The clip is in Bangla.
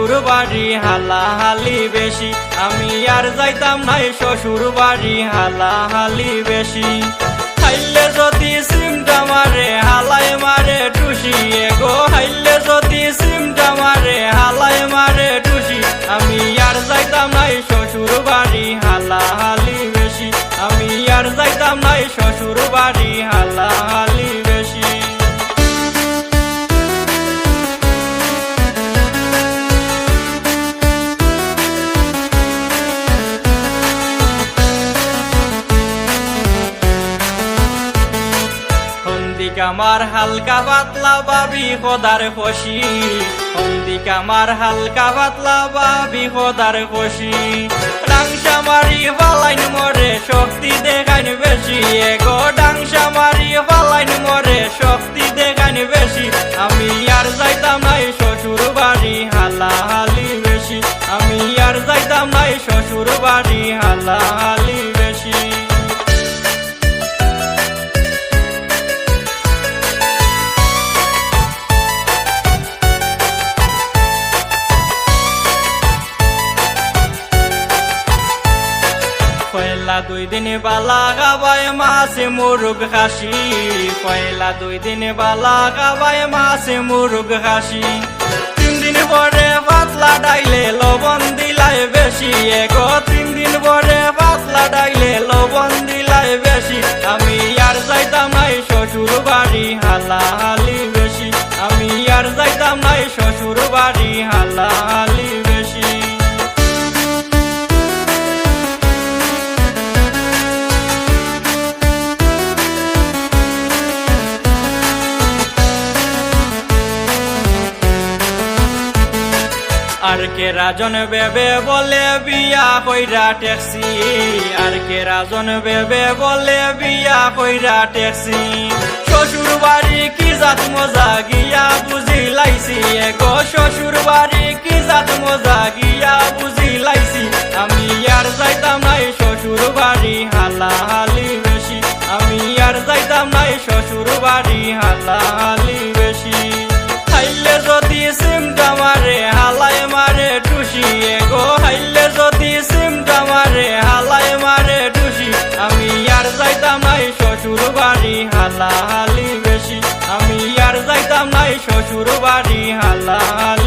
শ্বশুর বাড়ি হালাহালি বেশি, আমি আর যাইতাম নাই শ্বশুর বাড়ি হালাহালি বেশি। হাইলে যদি সিমটা মারে হালায় মারে টুসি, এগো হাইলে যদি সিমটা মারে হালায় মারে টুসি, আমি আর যাইতাম নাই শ্বশুর বাড়ি হালাহালি বেশি, আমি আর যাইতাম নাই শ্বশুর বাড়ি হালাহালি বেশি। আমার হালকা পাতলা বাবি খোদার খুশি, অন্দিকা আমার হালকা পাতলা বাবি খোদার খুশি। ডাংসা মারি পালাইন মরে শক্তি দেখাইন বেশি, এগো ডাংসা মারি পালাইন মরে শক্তি দেখাইন বেশি, আমি আর যাইতাম নাই শ্বশুর বাড়ি হালাহালি বেশি, আমি আর যাইতাম নাই শ্বশুর বাড়ি হালাহালি বেশি। পয়লা 2 দিন বালা গাবায় মাছে মুরগ খাসি, পয়লা 2 দিন বালা গাবায় মাছে মুরগ খাসি। 3 দিন পরে পাতলা ডাইলে লবণ দিলাই বেশি, এগো 3 দিন পরে পাতলা ডাইলে লবণ দিলাই বেশি, আমি আর যাইতাম নাই শ্বশুর বাড়ি হালাহালি বেশি, আমি আর যাইতাম নাই শ্বশুর বাড়ি হালাহালি বেশি। আর কে রাজন বেবে বলে বিয়া কইরা ট্যাক্সি, আর কে রাজন বেবে বলে বিয়া কইরা ট্যাক্সি। শ্বশুর বাড়ি কি জাত মজা গিয়া বুঝি লাইছি, এগো শ্বশুর বাড়ি কি জাত মজা গিয়া বুঝি লাইছি, আমি আর যাইতাম নাই শ্বশুর বাড়ি হালাহালি বেশি, আমি আর যাইতাম নাই শ্বশুর বাড়ি হালাহালি বেশি। হাইলে যদি সিমটা মারে হালায় মারে টুসি, এগো হাইলে যদি সিমটা মারে হালায় মারে টুসি, আমি আর যাইতাম নাই শ্বশুর বাড়ি হালাহালি বেশি, আমি আর যাইতাম নাই শ্বশুর বাড়ি হালাহালি।